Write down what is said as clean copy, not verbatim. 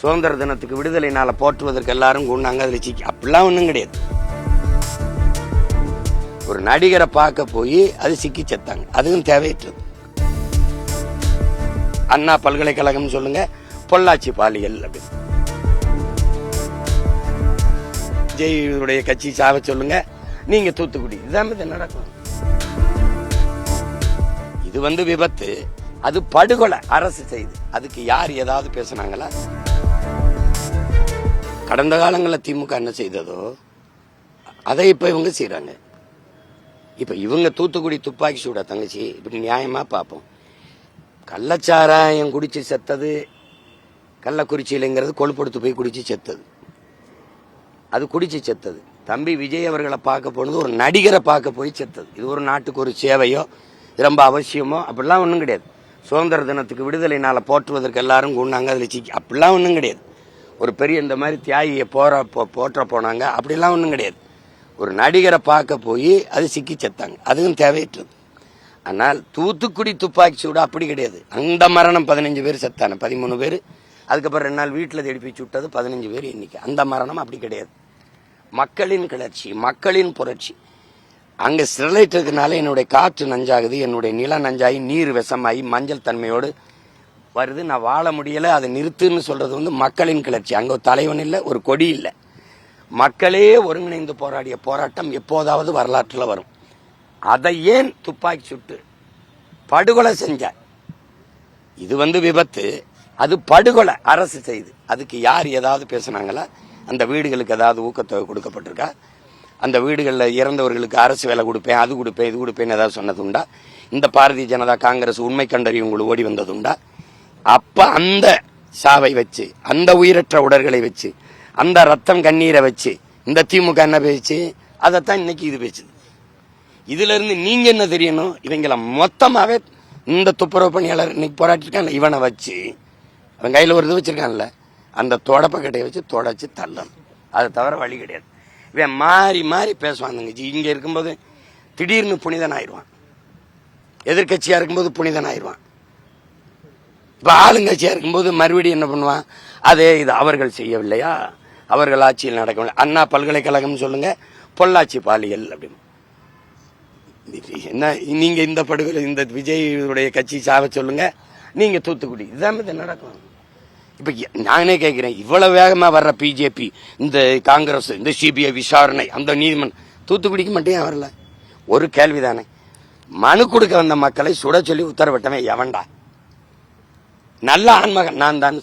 சுதந்திர தினத்துக்கு விடுதலை நாளை போற்றுவதற்கு எல்லாரும் கூண்டாங்க. அதில் சிக்கி அப்படிலாம் ஒன்றும் கிடையாது. ஒரு நடிகரை பார்க்க போய் அது சிக்கி செத்தாங்க. அதுவும் தேவையற்றது. அண்ணா பல்கலைக்கழகம் சொல்லுங்க, பொள்ளாச்சி பாலியல் அப்படின்னு. விஜயுடைய கட்சி சாவ சொல்லுங்க, நீங்க தூத்துக்குடி. இதுதான் நடக்கும். இது விபத்து, அது படுகொலை அரசு செய்து. அதுக்கு யார் ஏதாவது பேசினாங்களா? கடந்த காலங்களில் திமுக என்ன செய்ததோ அதை இப்ப இவங்க செய்யறாங்க. இப்ப இவங்க தூத்துக்குடி துப்பாக்கி சூட தங்கச்சி இப்படி நியாயமா பார்ப்போம். கள்ளச்சாராயம் குடிச்சு செத்தது கள்ளக்குறிச்சியிலங்கிறது கொழுப்படுத்து போய் குடிச்சு செத்தது. அது குடிச்சு செத்தது. தம்பி விஜய் அவர்களை பார்க்க போனது ஒரு நடிகரை பார்க்க போய் செத்தது. இது ஒரு நாட்டுக்கு ஒரு சேவையோ ரொம்ப அவசியமோ அப்படிலாம் ஒன்றும் கிடையாது. சுதந்திர தினத்துக்கு விடுதலை நாளை போற்றுவதற்கு எல்லாரும் கூண்டாங்க. அதில் சிக்கி அப்படிலாம் ஒன்றும் கிடையாது. ஒரு பெரிய இந்த மாதிரி தியாகியை போற்ற போனாங்க அப்படிலாம் ஒன்றும் கிடையாது. ஒரு நடிகரை பார்க்க போய் அது சிக்கி செத்தாங்க. அதுவும் தேவையற்றது. ஆனால் தூத்துக்குடி துப்பாக்கி சூடு அப்படி கிடையாது. அந்த மரணம் 15 பேர் செத்தான, 13 பேர். அதுக்கப்புறம் 2 நாள் வீட்டில் தேடி சுட்டது 15 பேர் எண்ணிக்கை. அந்த மரணம் அப்படி கிடையாது. மக்களின் கிளர்ச்சி, மக்களின் புரட்சி. அங்க ஸ்டெர்லைட் இருக்கிறதுனால என்னுடைய காற்று நஞ்சாகுது, என்னுடைய நில நஞ்சாகி நீர் விஷமாகி மஞ்சள் தன்மையோடு வருது. நான் வாழ முடியல, அதை நிறுத்துன்னு சொல்றது மக்களின் கிளர்ச்சி. அங்க ஒரு தலைவன் இல்லை, ஒரு கொடி இல்லை. மக்களே ஒருங்கிணைந்து போராடிய போராட்டம் எப்போதாவது வரலாற்றில் வரும். அதை ஏன் துப்பாக்கி சுட்டு படுகொலை செஞ்சார்? இது விபத்து, அது படுகொலை அரசு செய்து. அதுக்கு யார் ஏதாவது பேசினாங்களா? அந்த வீடுகளுக்கு ஏதாவது ஊக்கத்தொகை கொடுக்கப்பட்டிருக்கா? அந்த வீடுகளில் இறந்தவர்களுக்கு அரசு வேலை கொடுப்பேன், அது கொடுப்பேன், இது கொடுப்பேன்னு ஏதாவது சொன்னது உண்டா? இந்த பாரதிய ஜனதா காங்கிரஸ் உண்மை கண்டறியும் உங்களுக்கு ஓடி வந்தது உண்டா? அப்ப அந்த சாவை வச்சு, அந்த உயிரற்ற உடல்களை வச்சு, அந்த ரத்தம் கண்ணீரை வச்சு இந்த திமுக என்ன பேச்சு? அதைத்தான் இன்னைக்கு இது பேசுது. இதுல இருந்து நீங்க என்ன தெரியணும்? இவங்களை மொத்தமாவே இந்த துப்புரவு பணியாளர் இன்னைக்கு போராட்டிருக்காங்க, இவனை வச்சு அவன் கையில ஒரு இது வச்சிருக்கான்ல, அந்த தொடப்ப கட்டையை வச்சு தொடச்சு தள்ளணும். அதை தவிர வழி கிடையாது. இவன் மாறி மாறி பேசுவான். இங்க இருக்கும்போது திடீர்னு புனிதன் ஆயிடுவான், எதிர்கட்சியா இருக்கும்போது புனிதன் ஆயிடுவான். இப்ப ஆளுங்கட்சியா இருக்கும்போது மறுபடியும் என்ன பண்ணுவான்? அதே இது அவர்கள் செய்யவில்லையா, அவர்கள் ஆட்சியில் நடக்கவில்லை. அண்ணா பல்கலைக்கழகம் சொல்லுங்க, பொள்ளாச்சி பாலியல் அப்படின்னு. என்ன நீங்க இந்த படுகொலை, இந்த விஜயுடைய கட்சி சாவ சொல்லுங்க, நீங்க தூத்துக்குடி. இதுதான் நடக்கும். இப்ப நானே கேட்கிறேன், இவ்வளவு வேகமா வர்ற பிஜேபி, இந்த காங்கிரஸ், இந்த சிபிஐ விசாரணை, அந்த நீதிமன்றம் தூத்துக்குடிக்கு மட்டும் ஏன் வரல? ஒரு கேள்விதானே. மனு கொடுக்க வந்த மக்களை சுட சொல்லி உத்தரவிட்டவன் எவன்டா? நல்ல ஆன்மகன் நான் தான்.